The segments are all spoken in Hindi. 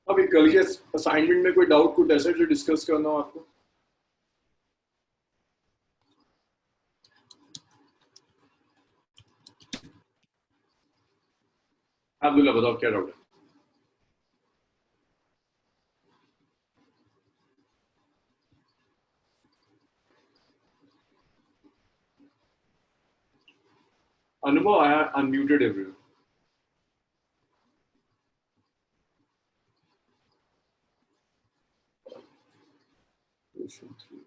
अभी कल के असाइनमेंट में कोई डाउट कुछ ऐसा जो डिस्कस करना हो आपको? अब्दुल्ला बताओ क्या डाउट है? अनुभव आया अनम्यूटेड एवरीवन। क्वेश्चन 3।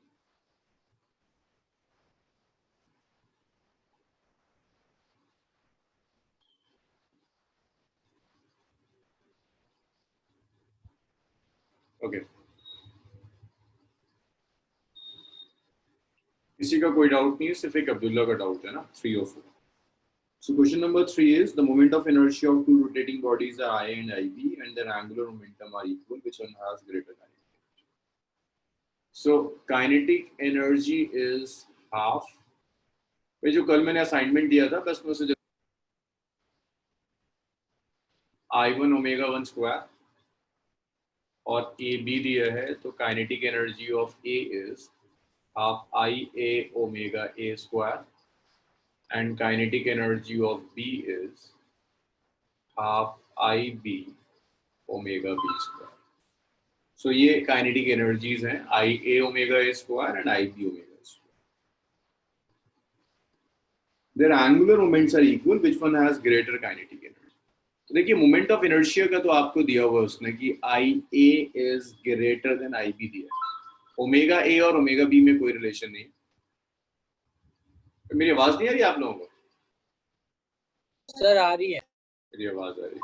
ओके, किसी का कोई डाउट नहीं है, सिर्फ एक अब्दुल्ला का डाउट है ना, 3 और 4। So question number 3 is the moment of inertia of two rotating bodies are I and IB and their angular momentum are equal. Which one has greater kinetic energy? So kinetic energy is half। भाई जो कल मैंने असाइनमेंट दिया था बस मैं उसे I1 ओमेगा 1 स्क्वायर और ए बी दिया है, तो kinetic energy of A is half I A omega A square and kinetic energy of B is half IB omega B square. So ये kinetic energies हैं IA omega A square and IB omega square. Their angular moments are equal. Which one has greater kinetic energy? तो देखिए मोमेंट ऑफ इनर्शिया का तो आपको दिया हुआ है उसने कि IA is greater than IB दिया है। ओमेगा A और ओमेगा B में कोई रिलेशन नहीं है। तो मेरी आवाज नहीं आ रही आप लोगों को? सर आ रही है, मेरी आवाज आ रही है।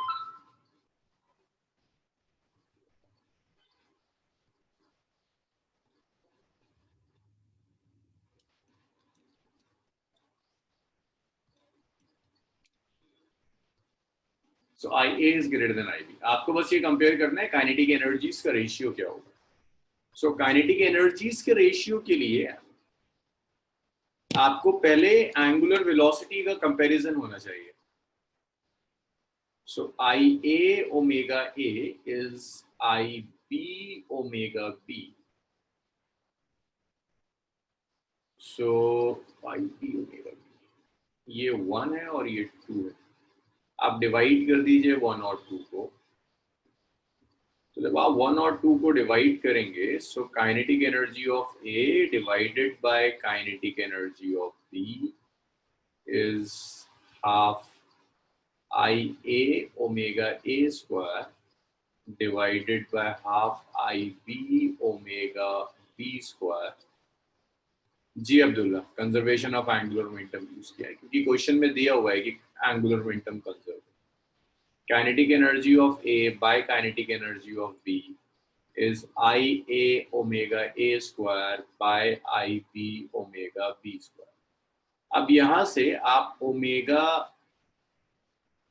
So IA is greater than IB। आपको बस ये कंपेयर करना है काइनेटिक एनर्जीज का रेशियो क्या होगा। सो काइनेटिक एनर्जीज के रेशियो के लिए आपको पहले एंगुलर वेलोसिटी का कंपैरिजन होना चाहिए। सो IA omega A is IB omega B। So IB omega B ये 1 है और ये 2 है। आप डिवाइड कर दीजिए 1 और 2 को। तो जब आप 1 और 2 को डिवाइड करेंगे so kinetic energy of A divided by kinetic energy of B is half IA omega A square divided by half IB omega B square। जी Abdullah, conservation of angular momentum use किया है क्योंकि क्वेश्चन में दिया हुआ है कि angular momentum conserve. Kinetic energy of A by kinetic energy of B is IA omega A square by IB omega B square। अब यहां से आप omega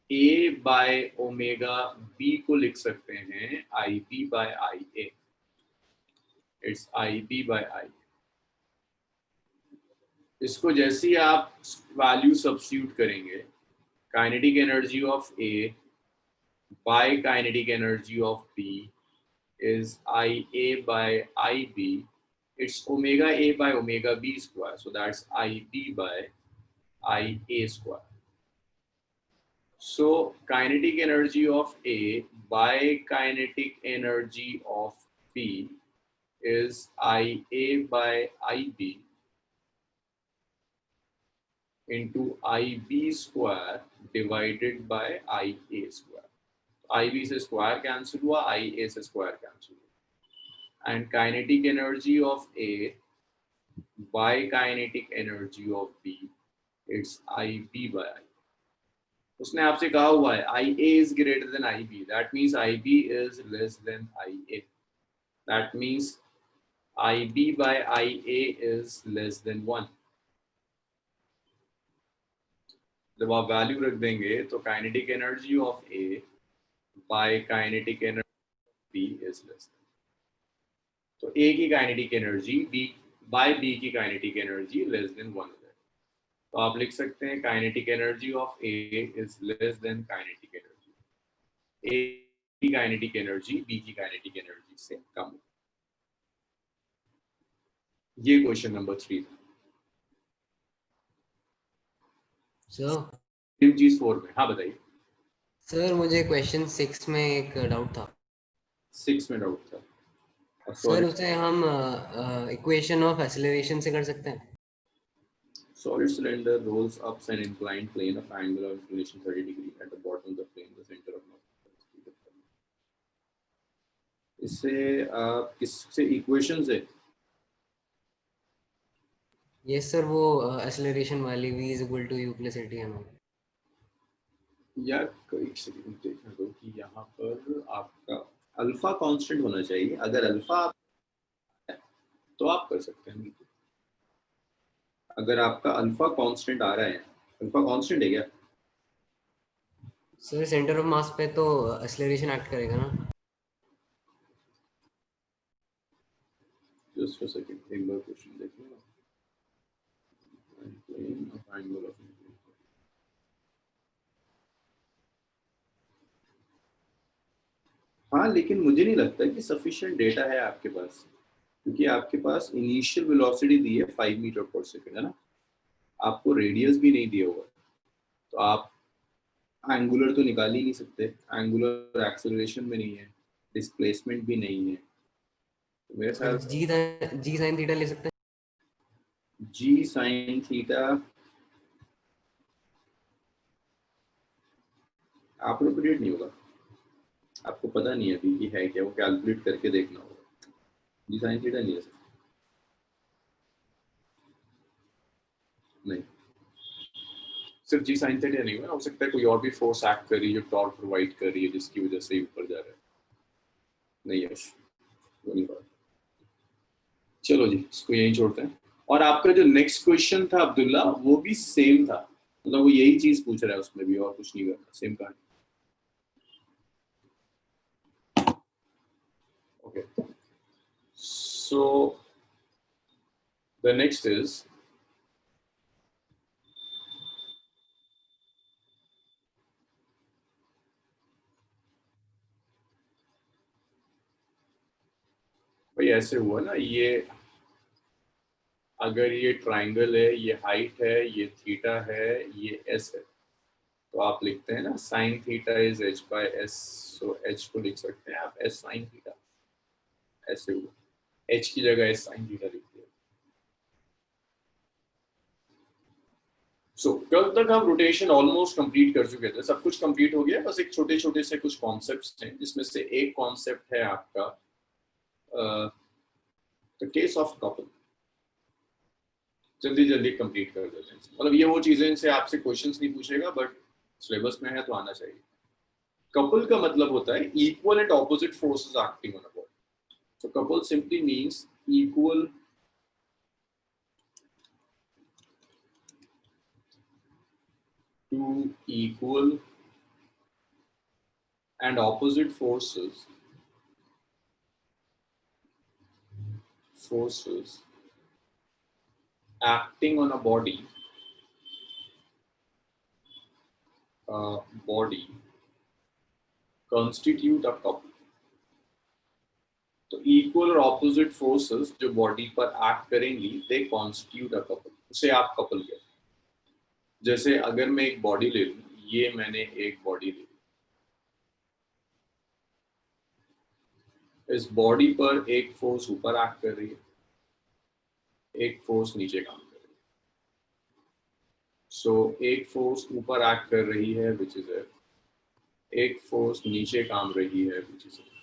A by omega B को लिख सकते हैं IB by IA। It's IB by IA। इसको जैसे ही आप वैल्यू सब्स्टिट्यूट करेंगे kinetic energy of A by kinetic energy of B is IA by IB। It's omega A by omega B square, so that's IB by IA square। So kinetic energy of A by kinetic energy of B is IA by IB into IB square divided by IA square। IB से स्क्वायर कैंसिल हुआ, IA से स्क्वायर कैंसिल हुआ, and kinetic energy of A by kinetic energy of B it's IB by I। उसने आपसे कहा हुआ है IA is greater than IB, that means IB is less than IA, that means IB by IA is less than 1। जब आप वैल्यू रख देंगे तो kinetic energy of A by kinetic energy B is less than. तो A की kinetic energy B by B की काइनेटिक एनर्जी लेस देन 1 है। तो आप लिख सकते हैं kinetic energy of A is less than kinetic energy. A की काइनेटिक एनर्जी बी की काइनेटिक एनर्जी से कम हो। ये क्वेश्चन नंबर 3 था। सर चीज 4 में, हाँ बताइए। सर मुझे क्वेश्चन 6 में एक डाउट था। 6 में डाउट था, सर सॉरी। उसे हम इक्वेशन ऑफ एक्सेलरेशन से कर सकते हैं। Solid cylinder rolls up an inclined plane of angular inclination 30 degree at the bottom of the plane, the center of mass. इससे किससे इक्वेशंस है? यस सर, वो एक्सेलरेशन वाली v is equal to u plus at है। या एक सेकंड देखने दो कि यहाँ पर आपका अल्फा कांस्टेंट होना चाहिए। अगर अल्फा तो आप कर सकते हैं बिल्कुल। अगर आपका अल्फा कांस्टेंट आ रहा है, अल्फा कांस्टेंट है क्या? सर सेंटर ऑफ मास पे तो एक्सेलरेशन एक्ट करेगा ना। जस्ट अ सेकंड, एक बार क्वेश्चन देखिए ना। Plane of angle of inclination. हाँ, लेकिन मुझे नहीं लगता कि सफिशिएंट डेटा है आपके पास, क्योंकि आपके पास इनिशियल वेलोसिटी दी है 5 मीटर पर सेकंड, है ना? आपको रेडियस भी नहीं दिया हुआ, तो आप एंगुलर तो निकाल ही नहीं सकते। एंगुलर एक्सेलरेशन में नहीं है, डिस्प्लेसमेंट भी नहीं है, तो मेरे सर ख्याल जी साइन थीटा ले सकते जी साइन थीटा अप्रोप्रिएट नहीं होगा। आपको पता नहीं है अभी कि है क्या, वो कैलकुलेट करके देखना होगा। जी साइन थीटा नहीं है सर, नहीं। सिर्फ जी साइन थीटा नहीं है, हो सकता है कोई और भी फोर्स एक्ट कर रही है जो टॉर्क प्रोवाइड कर रही है, जिसकी वजह से ऊपर जा रहा है। नहीं यश, वो नहीं बात। चलो जी, इसको यहीं छोड़ते हैं। और आपका जो नेक्स्ट क्वेश्चन था अब्दुल्ला, वो भी सेम था, मतलब वो यही चीज पूछ रहा है, उसमें भी और कुछ नहीं करना, सेम कहानी। Okay, so the next is भाई, ऐसे हुआ ना, ये अगर ये ट्राइंगल है, ये हाइट है, ये थीटा है, ये एस है, तो आप लिखते हैं ना sine theta is H by S. So H को लिख सकते हैं आप एस साइन थीटा। ऐसे हुआ, एच की जगह एस साइन थीटा लिख दिया। सो कल तक हम रोटेशन ऑलमोस्ट कंप्लीट कर चुके थे, सब कुछ कंप्लीट हो गया, बस एक छोटे छोटे से कुछ कॉन्सेप्ट्स हैं, जिसमें से एक कॉन्सेप्ट है आपका द केस ऑफ कपल। जल्दी जल्दी कंप्लीट कर देते हैं, मतलब ये वो चीजें इनसे आपसे क्वेश्चंस नहीं पूछेगा, बट सिलेबस में है तो आना चाहिए। कपल का मतलब होता है equal and opposite forces acting on a body. So couple simply means equal two equal and opposite forces acting on a body constitute a couple। तो इक्वल और ऑपोजिट फोर्सेस जो बॉडी पर एक्ट करेंगी, दे कॉन्स्टिट्यूट अ कपल, उसे आप कपल कहते हैं। जैसे अगर मैं एक बॉडी ले लूं, ये मैंने एक बॉडी ले ली, इस बॉडी पर एक फोर्स ऊपर एक्ट कर रही है, एक फोर्स नीचे काम कर रही है। सो एक फोर्स ऊपर एक्ट कर रही है विच इज एफ, एक फोर्स नीचे काम रही है विच इज एफ।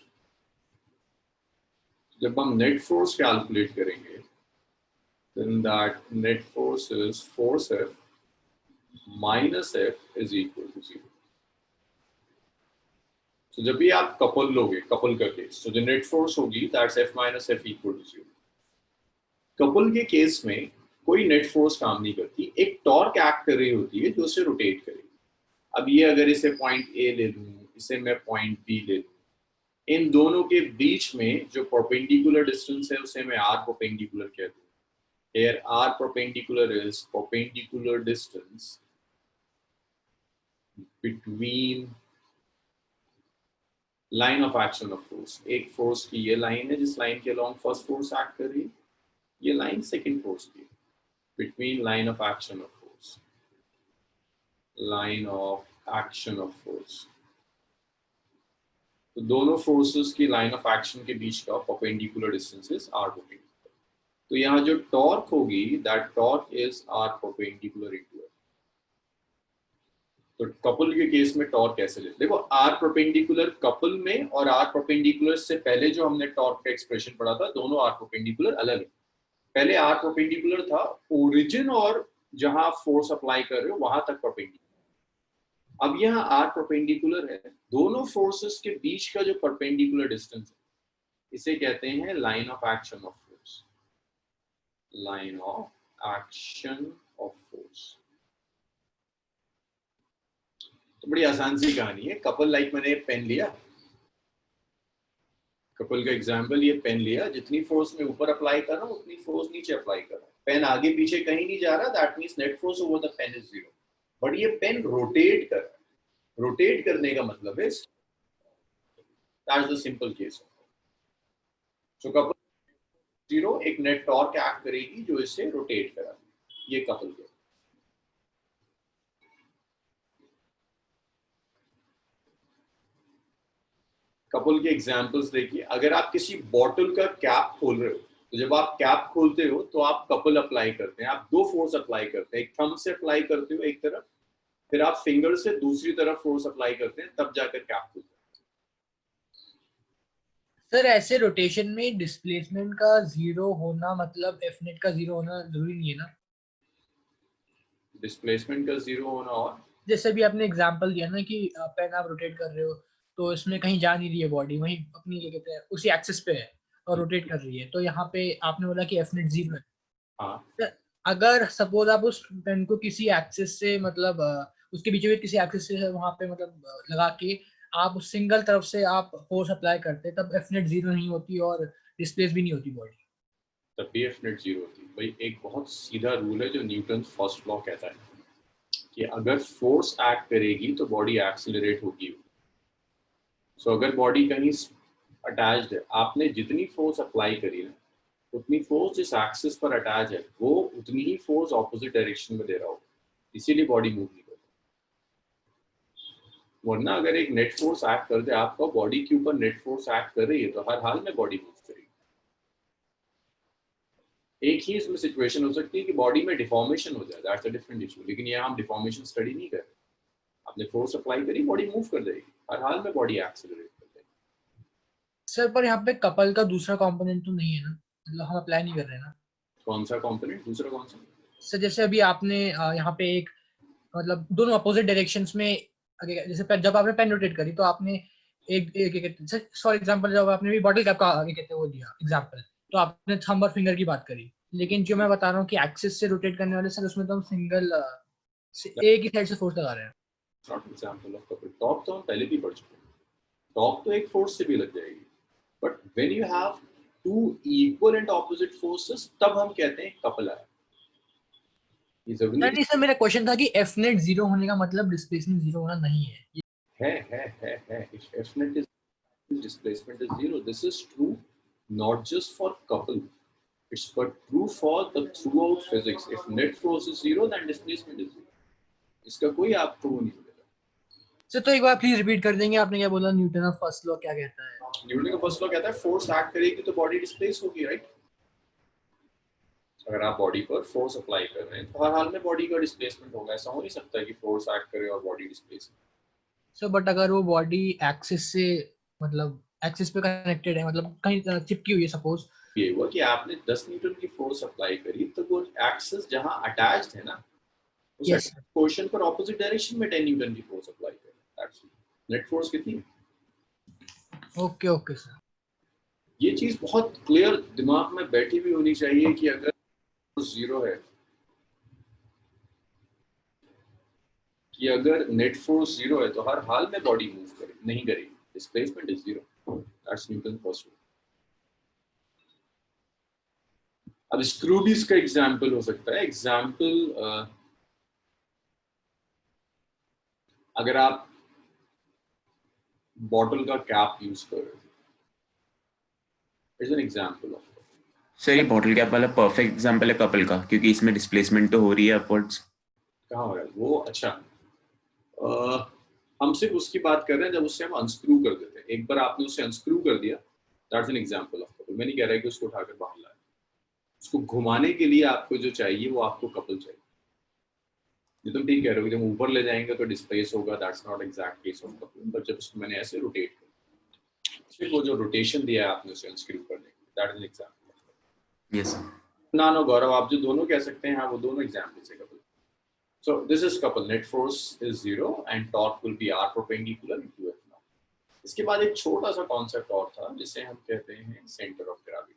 जब हम नेट फोर्स कैलकुलेट करेंगे, then that net force is force F minus F is equal to 0। तो जब भी आप कपल लोगे, कपल का केस, तो जो नेट फोर्स होगी that's F minus F equal to 0। Couple के केस में कोई नेट फोर्स काम नहीं करती, एक टॉर्क एक्ट कर रही होती है जो उसे रोटेट करेगी। अब ये अगर इसे पॉइंट ए ले लूं, इसे मैं पॉइंट बी ले लूं, इन दोनों के बीच में जो परपेंडिकुलर डिस्टेंस है उसे मैं आर परपेंडिकुलर कहता हूँ। Here R perpendicular is perpendicular distance between line of action of force, एक फोर्स की ये लाइन है जिस लाइन के अलोंग फर्स्ट फोर्स एक्ट कर रही है, ये लाइन सेकंड फोर्स की, between line of action of force, line of action of force. तो दोनों फोर्सेस की लाइन ऑफ एक्शन के बीच का परपेंडिकुलर डिस्टेंसेस आर परपेंडिकुलर। तो यहाँ जो टॉर्क होगी, that torque is R perpendicular into it. तो कपल के केस में टॉर्क कैसे लेते, देखो आर परपेंडिकुलर कपल में और आर परपेंडिकुलर से पहले जो हमने टॉर्क का एक्सप्रेशन पढ़ा था, दोनों आर परपेंडिकुलर अलग है। पहले आर परपेंडिकुलर था ओरिजिन और जहां फोर्स अप्लाई कर रहे हो वहां तक परपेंडिकुलर। अब यहाँ आर परपेंडिकुलर है, दोनों फोर्सेस के बीच का जो परपेंडिकुलर डिस्टेंस है इसे कहते हैं line of action of force, line of action of force. तो बड़ी आसान सी कहानी है। कपल लाइक मैंने पेन लिया, कपल का एग्जांपल, ये पेन लिया, जितनी फोर्स में ऊपर अप्लाई कर रहा हूँ उतनी फोर्स नीचे अप्लाई कर रहा हूँ। पेन आगे पीछे कहीं नहीं जा रहा, that means net force over the pen is zero. But ये पेन रोटेट कर रहा है, रोटेट करने का मतलब है that's the simple case. So couple zero, एक नेट टॉर्क एक्ट करेगी जो इसे रोटेट करा, ये कपल के। कपल के एग्जांपल्स देखिए, अगर आप किसी बॉटल का कैप खोल रहे हो, तो जब आप कैप खोलते हो तो आप कपल अप्लाई करते हैं, आप दो फोर्स अप्लाई करते हैं, एक थंब से अप्लाई करते हो एक तरफ, फिर आप फिंगर से दूसरी तरफ फोर्स अप्लाई करते हैं, तब जाकर कैप खुलता है। सर ऐसे रोटेशन में डिस्प्लेसमेंट का जीरो होना मतलब एफ नेट का जीरो होना जरूरी नहीं है ना? डिस्प्लेसमेंट का जीरो होना, और जैसे भी आपने एग्जांपल दिया ना कि पेन आप रोटेट कर रहे हो तो इसमें कहीं जा नहीं रही है बॉडी, वहीं अपनी क्या कहते हैं उसी एक्सिस पे है और रोटेट कर रही है, तो यहाँ पे आपने बोला कि एफ नेट जीरो है। हाँ, तो अगर सपोज आप उस पेन को किसी एक्सिस से मतलब उसके बीच में किसी एक्सिस से वहां पे मतलब लगा के आप सिंगल तरफ से आप फोर्स अप्लाई करते तब एफ नेट जीरो नहीं होती और डिस्प्लेस भी नहीं होती बॉडी। तब भी एफ नेट जीरो होती है। भाई एक बहुत सीधा रूल है जो न्यूटन फर्स्ट लॉ कहता है कि अगर फोर्स एक्ट करेगी तो बॉडी एक्सीलरेट होगी। सो अगर बॉडी कहीं अटैच्ड है, आपने जितनी फोर्स अप्लाई करी ना, उतनी फोर्स जिस एक्सिस पर अटैच है वो उतनी ही फोर्स ऑपोजिट डायरेक्शन में दे रहा होगा, इसीलिए बॉडी मूव नहीं करती। वरना अगर एक नेट फोर्स एक्ट कर दे, आपका बॉडी के ऊपर नेट फोर्स एक्ट कर रही है तो हर हाल में बॉडी मूव करेगी। एक ही इसमें सिचुएशन हो सकती है कि बॉडी में डिफॉर्मेशन हो जाए, दैट्स अ डिफरेंट इशू, लेकिन यहाँ हम डिफॉर्मेशन स्टडी नहीं कर रहे। आपने फोर्स अप्लाई करी, बॉडी मूव कर जाएगी, हर हाल में बॉडी एक्सेलरेट कर जाएगी। सर पर यहाँ पे कपल का दूसरा कंपोनेंट तो नहीं है ना, मतलब हम अप्लाई नहीं कर रहे ना? कौन सा कंपोनेंट, दूसरा कौन सा? सर जैसे अभी आपने यहाँ पे एक मतलब दोनों अपोजिट डायरेक्शंस में जैसे जब आपने पेन रोटेट करी तो आपने एक फॉर एग्जांपल जब आपने भी बॉटल कैप का क्या कहते हैं वो दिया एग्जांपल, तो आपने थंब और फिंगर की बात करी, लेकिन जो मैं बता रहा हूँ कि एक्सिस से रोटेट करने वाले सर उसमें तो हम सिंगल एक ही साइड से फोर्स लगा रहे हैं। Not example of couple. Torque तो हम पहले भी पढ़ चुके हैं, टॉर्क तो एक फोर्स से भी लग जाएगी, but when you have two equal and opposite forces तब हम कहते हैं कपल है। नहीं सर मेरा क्वेश्चन था कि एफ नेट जीरो होने का मतलब डिस्प्लेसमेंट जीरो होना नहीं है। If F net is displacement is zero, this is true not just for couple, it's but true for the throughout physics. If net force is zero, then displacement is zero. इसका कोई आपको नहीं मिलेगा। सर तो एक बार प्लीज रिपीट कर देंगे, आपने क्या बोला, न्यूटन का फर्स्ट लॉ क्या कहता है? न्यूटन का फर्स्ट लॉ कहता है फोर्स एक्ट करेगी तो बॉडी डिस्प्लेस होगी, राइट? अगर आप बॉडी पर फोर्स अप्लाई कर रहे हैं तो हर हाल में बॉडी का डिस्प्लेसमेंट होगा। ऐसा हो नहीं सकता कि फोर्स एक्ट करे और बॉडी डिस्प्लेस। सो बट अगर वो बॉडी एक्सिस से मतलब एक्सिस पे कनेक्टेड है, मतलब कहीं चिपकी हुई है सपोज, ये हुआ कि आपने 10 न्यूटन की फोर्स अप्लाई करी तो वो एक्सिस जहां अटैच्ड है ना, उस पोर्शन पर ऑपोजिट डायरेक्शन में 10 न्यूटन की फोर्स अप्लाई करें, दैट्स नेट फोर्स कितनी है। ओके ओके सर, ये चीज बहुत क्लियर दिमाग में बैठी हुई होनी चाहिए कि अगर जीरो है, कि अगर नेट फोर्स जीरो है तो हर हाल में बॉडी मूव करे नहीं करेगी, displacement is zero, that's Newton first law. अब स्क्रूडीज का एग्जाम्पल हो सकता है। एग्जाम्पल अगर आप बॉटल का कैप यूज कर रहे हो, is an example of. Sir ये बॉटल कैप वाला परफेक्ट एग्जांपल है कपल का, क्योंकि इसमें डिस्प्लेसमेंट तो हो रही है अपवर्ड्स। कहाँ हो रहा है वो? अच्छा, हम सिर्फ उसकी बात कर रहे हैं जब उससे हम अनस्क्रू कर देते हैं। एक बार आपने उसे अनस्क्रू कर दिया, that's an example of couple. मैं नहीं कह रहा है कि उसको उठाकर बाहर लाए, उसको घुमाने के लिए आपको जो चाहिए वो आपको कपल चाहिए। ये तुम ठीक कह रहे हो कि जब ऊपर ले जाएंगे तो डिस्प्लेस होगा, that's not exact case of couple. But जब उसको मैंने ऐसे रोटेट किया, सिर्फ वो जो रोटेशन दिया है आपने उसे अनस्क्रू करने के लिए, that is an example. Yes ना नो गौरव, आप जो दोनों कह सकते हैं, हाँ वो दोनों एग्जांपल्स है couple. So this is couple. Net force is 0 and torque will be r perpendicular into f naught. इसके बाद एक छोटा सा कॉन्सेप्ट और था जिसे हम कहते हैं centre of gravity.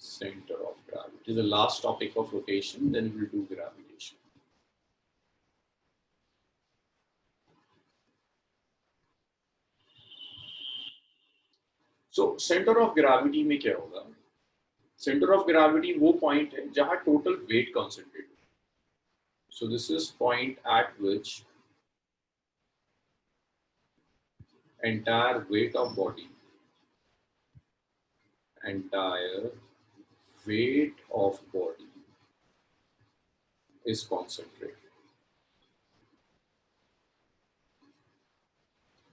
Center of gravity is the last topic of rotation. Then we'll do gravitation. So center of gravity में क्या होगा? Center of gravity वो पॉइंट है जहां टोटल वेट कॉन्सेंट्रेट है। So this is point at which entire weight of body is concentrated.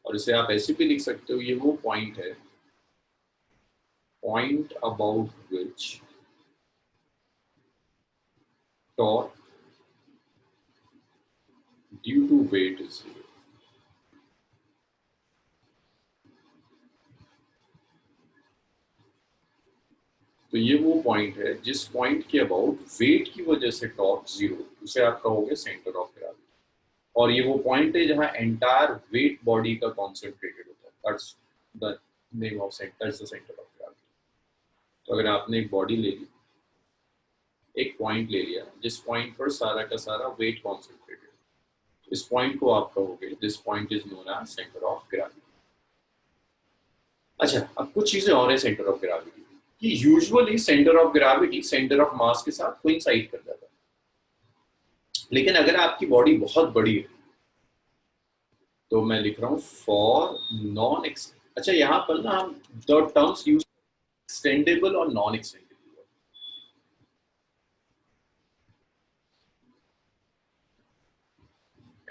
और इसे आप ऐसे भी लिख सकते हो, ये वो पॉइंट है, point about which torque due to weight is 0। तो ये वो पॉइंट है जिस पॉइंट के अबाउट वेट की वजह से टॉर्क 0, उसे आप कहोगे सेंटर ऑफ ग्रेविटी। और ये वो पॉइंट है जहां एंटायर वेट बॉडी का कॉन्सेंट्रेटेड होता है, that's the name of centre, that's the centre of gravity. तो अगर आपने एक बॉडी ले ली, एक पॉइंट ले लिया जिस पॉइंट पर सारा का सारा वेट कॉन्सेंट्रेटेड, इस पॉइंट को आप कहोगे this point is known as centre of gravity. अच्छा, अब कुछ चीजें और है सेंटर ऑफ ग्रेविटी कि usually centre of gravity centre of mass के साथ कोइंसाइड कर जाता है। लेकिन अगर आपकी बॉडी बहुत बड़ी है तो मैं लिख रहा हूं फॉर नॉन अच्छा, यहां पर ना हम द टर्म्स यूज एक्सटेंडेबल और non extendable.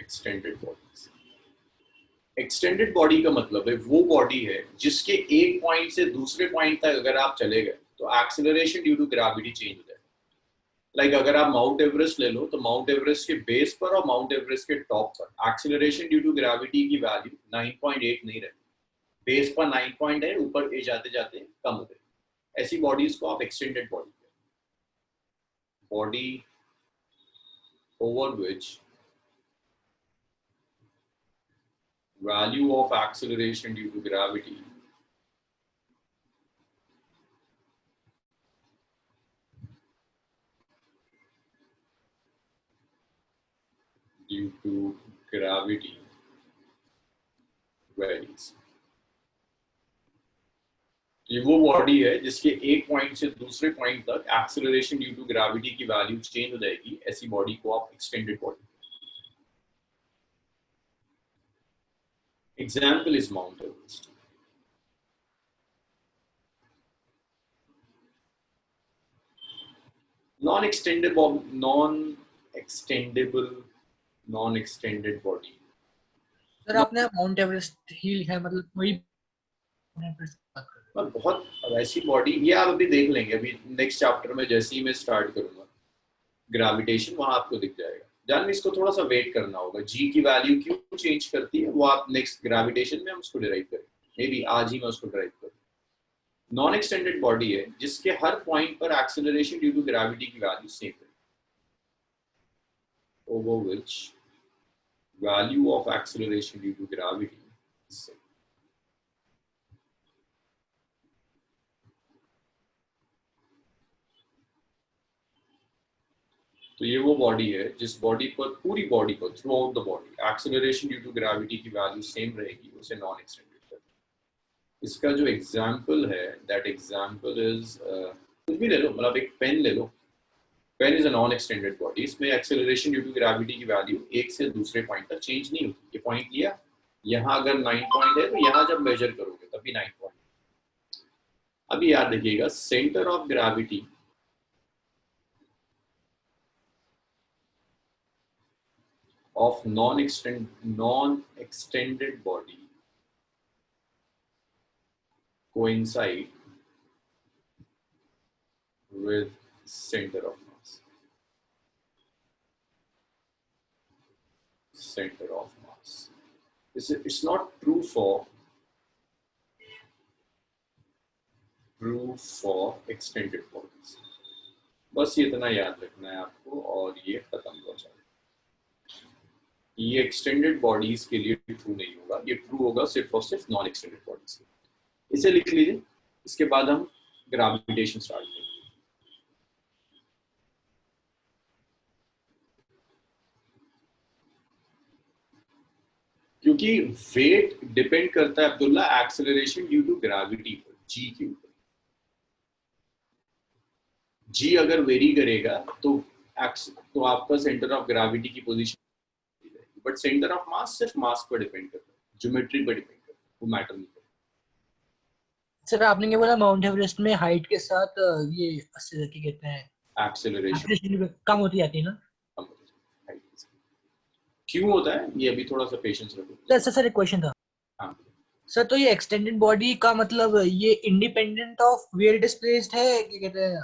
Extended body, extended body का मतलब है वो बॉडी है जिसके एक पॉइंट से दूसरे पॉइंट तक अगर आप चले गए तो acceleration due to gravity change हो जाएगा। लाइक अगर आप माउंट एवरेस्ट ले लो तो माउंट एवरेस्ट के बेस पर और माउंट एवरेस्ट के टॉप पर एक्सेलरेशन ड्यू टू ग्रेविटी की वैल्यू 9.8 नहीं रहती, बेस पर 9 पॉइंट है, ऊपर जाते जाते कम हो जाए। ऐसी बॉडीज को आप एक्सटेंडेड बॉडी कहते हैं। Body over which value of acceleration due to gravity varies। ये वो बॉडी है जिसके एक पॉइंट से दूसरे पॉइंट तक एक्सेलरेशन ड्यू टू ग्रेविटी की वैल्यू चेंज हो जाएगी। ऐसी बॉडी को आप extended body. Example is Mount Everest. Non-extended body. Sir आपने माउंट एवरेस्ट ही लिखा है, मतलब वही माउंट एवरेस्ट की बात कर रहे पर बहुत वैसी बॉडी, ये आप अभी देख लेंगे, अभी नेक्स्ट चैप्टर में जैसे ही मैं स्टार्ट करूंगा ग्रेविटेशन, वहां आपको दिख जाएगा। जान, इसको थोड़ा सा वेट करना होगा, जी की वैल्यू क्यों चेंज करती है वो आप नेक्स्ट ग्रेविटेशन में हम उसको डिराइव करेंगे, मे बी आज ही मैं उसको डिराइव करूँ। नॉन एक्सटेंडेड बॉडी है जिसके हर पॉइंट पर एक्सेलरेशन ड्यू टू ग्रेविटी की वैल्यू सेम है, over which value of acceleration due to gravity is same. तो ये वो बॉडी है जिस बॉडी पर, पूरी बॉडी पर, throughout the body acceleration due to gravity की वैल्यू सेम रहेगी, उसे नॉन एक्सटेंडेड कहते हैं। इसका जो एग्जांपल है, दैट एग्जांपल इज कुछ भी ले लो, मतलब एक पेन ले लो, pen is a non extended body, इसमें एक्सेलरेशन ड्यू टू ग्रेविटी की वैल्यू एक से दूसरे पॉइंट तक चेंज नहीं होती। ये पॉइंट लिया, यहाँ अगर 9 पॉइंट है तो यहाँ जब मेजर करोगे तभी 9 पॉइंट। अभी याद रखिएगा, centre of gravity of non-extended body coincide with center of mass. Center of mass. It's not true for extended bodies. बस ये इतना याद रखना है आपको और ये खत्म हो जाएगा। ये एक्सटेंडेड बॉडीज के लिए ट्रू नहीं होगा, ये ट्रू होगा सिर्फ और सिर्फ नॉन एक्सटेंडेड बॉडीज के। इसे लिख लीजिए, इसके बाद हम ग्रेविटेशन स्टार्ट करेंगे। क्योंकि वेट डिपेंड करता है Abdullah acceleration due to gravity पर, जी के ऊपर। जी अगर वेरी करेगा तो आपका सेंटर ऑफ ग्रेविटी की पोजीशन, बट सेंटर ऑफ मास सिर्फ मास पर डिपेंड करता है, ज्योमेट्री पर डिपेंड करता है, वो मैटर नहीं करता। सर आपने क्या बोला, माउंट एवरेस्ट में हाइट के साथ ये क्या कहते हैं एक्सेलरेशन कम होती जाती है ना? क्यों होता है ये अभी थोड़ा सा पेशेंस रखो। सर एक क्वेश्चन था। हाँ सर, तो ये एक्सटेंडेड बॉडी का मतलब ये independent of where it is placed है, क्या कहते हैं,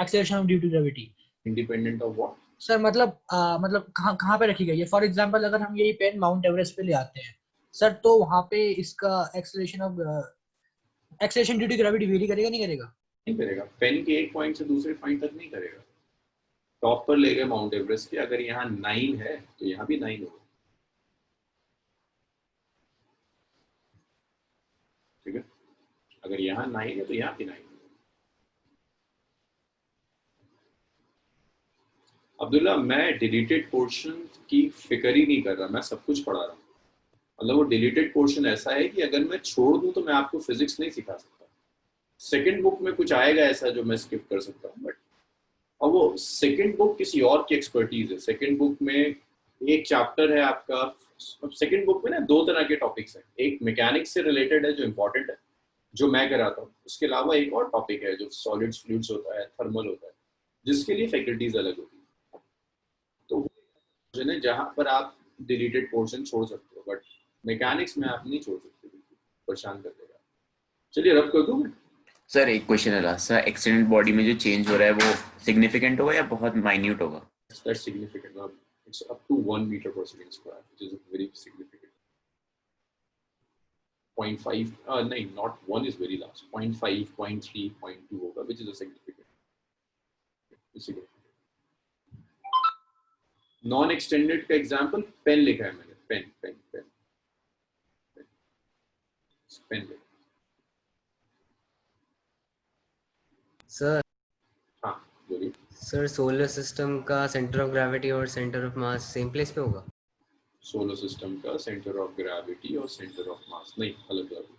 acceleration due to gravity? Independent of what sir मतलब कहाँ पे रखी गई है? फॉर एग्जांपल अगर हम यही पेन माउंट एवरेस्ट पे ले आते हैं सर, तो वहाँ पे इसका acceleration due to gravity vary करेगा नहीं करेगा? नहीं करेगा, पेन के एक पॉइंट से दूसरे पॉइंट तक नहीं करेगा। टॉप पर ले गए माउंट एवरेस्ट के, अगर यहाँ 9 है तो यहाँ भी 9 होगा, ठीक है। अगर यहाँ 9 है तो यहाँ भी 9 होगा। अब्दुल्ला मैं डिलीटेड पोर्शन की फिक्र ही नहीं कर रहा, मैं सब कुछ पढ़ा रहा हूँ। मतलब वो डिलीटेड पोर्शन ऐसा है कि अगर मैं छोड़ दूं तो मैं आपको फिजिक्स नहीं सिखा सकता। सेकंड बुक में कुछ आएगा ऐसा जो मैं स्किप कर सकता हूँ, बट और वो सेकंड बुक किसी और की एक्सपर्टीज है। सेकंड बुक में एक चैप्टर है आपका, सेकंड बुक में ना 2 तरह के टॉपिक्स हैं, एक मैकेनिक्स से रिलेटेड है जो इंपॉर्टेंट है, जो मैं कराता हूँ। उसके अलावा एक और टॉपिक है जो सॉलिड्स फ्लूइड्स होता है, थर्मल होता है, जिसके लिए फैकल्टीज अलग होती है। तो जहाँ पर आप डिलीटेड पोर्शन छोड़ सकते हो, बट मैकेनिक्स में आप नहीं छोड़ सकते, परेशान कर देगा। चलिए रब कर दूं। सर एक क्वेश्चन है लास्ट सर, एक्सटेंडेड बॉडी में जो चेंज हो रहा है वो सिग्निफिकेंट होगा या बहुत माइन्यूट होगा? That's significant. It's up to 1 meter per second square, which is very significant. 0.5, no, not 1 is very large. 0.5, 0.3, 0.2 होगा, which is a significant. Non-extended का example पेन लिखा है मैंने, पेन लिखा। सर हाँ बोलिए। सर सोलर सिस्टम का सेंटर ऑफ ग्रेविटी और centre of mass same place पे होगा? सोलर सिस्टम का सेंटर ऑफ ग्रेविटी और सेंटर ऑफ मास नहीं, अलग अलग है।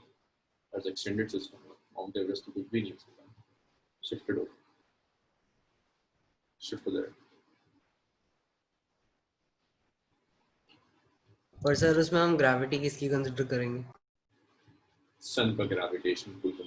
As extended system Mount Everest तो कुछ भी नहीं हो सकता, शिफ्टेड हो, शिफ्ट हो जाएगा। और सर उसमें हम ग्रेविटी किसकी कंसिडर करेंगे? सन का ग्रेविटेशन फुल कंसिडर